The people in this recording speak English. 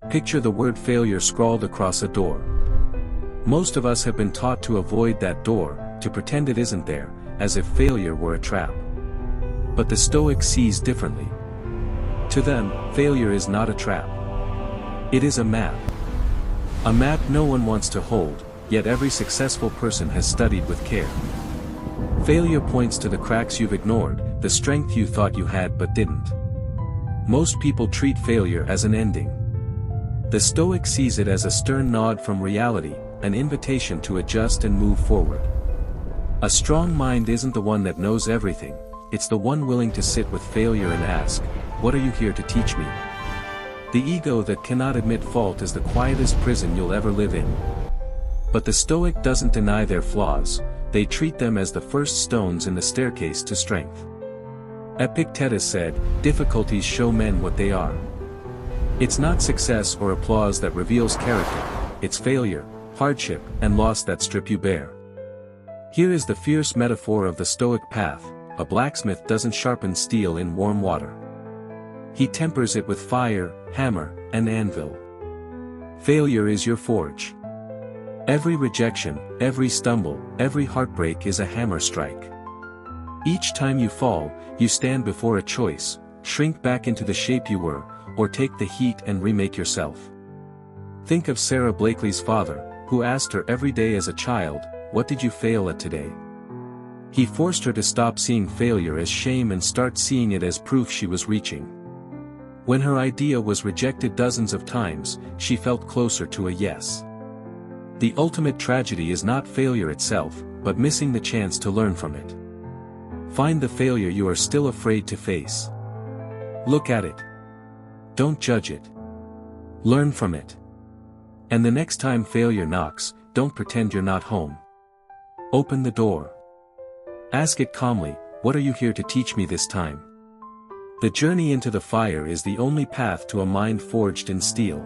Picture the word failure scrawled across a door. Most of us have been taught to avoid that door, to pretend it isn't there, as if failure were a trap. But the Stoic sees differently. To them, failure is not a trap. It is a map. A map no one wants to hold, yet every successful person has studied with care. Failure points to the cracks you've ignored, the strength you thought you had but didn't. Most people treat failure as an ending. The Stoic sees it as a stern nod from reality, an invitation to adjust and move forward. A strong mind isn't the one that knows everything, it's the one willing to sit with failure and ask, "What are you here to teach me?" The ego that cannot admit fault is the quietest prison you'll ever live in. But the Stoic doesn't deny their flaws, they treat them as the first stones in the staircase to strength. Epictetus said, "Difficulties show men what they are." It's not success or applause that reveals character, it's failure, hardship, and loss that strip you bare. Here is the fierce metaphor of the Stoic path: a blacksmith doesn't sharpen steel in warm water. He tempers it with fire, hammer, and anvil. Failure is your forge. Every rejection, every stumble, every heartbreak is a hammer strike. Each time you fall, you stand before a choice: shrink back into the shape you were, or take the heat and remake yourself. Think of Sarah Blakely's father, who asked her every day as a child, "What did you fail at today?" He forced her to stop seeing failure as shame and start seeing it as proof she was reaching. When her idea was rejected dozens of times, she felt closer to a yes. The ultimate tragedy is not failure itself, but missing the chance to learn from it. Find the failure you are still afraid to face. Look at it. Don't judge it. Learn from it. And the next time failure knocks, don't pretend you're not home. Open the door. Ask it calmly, "What are you here to teach me this time?" The journey into the fire is the only path to a mind forged in steel.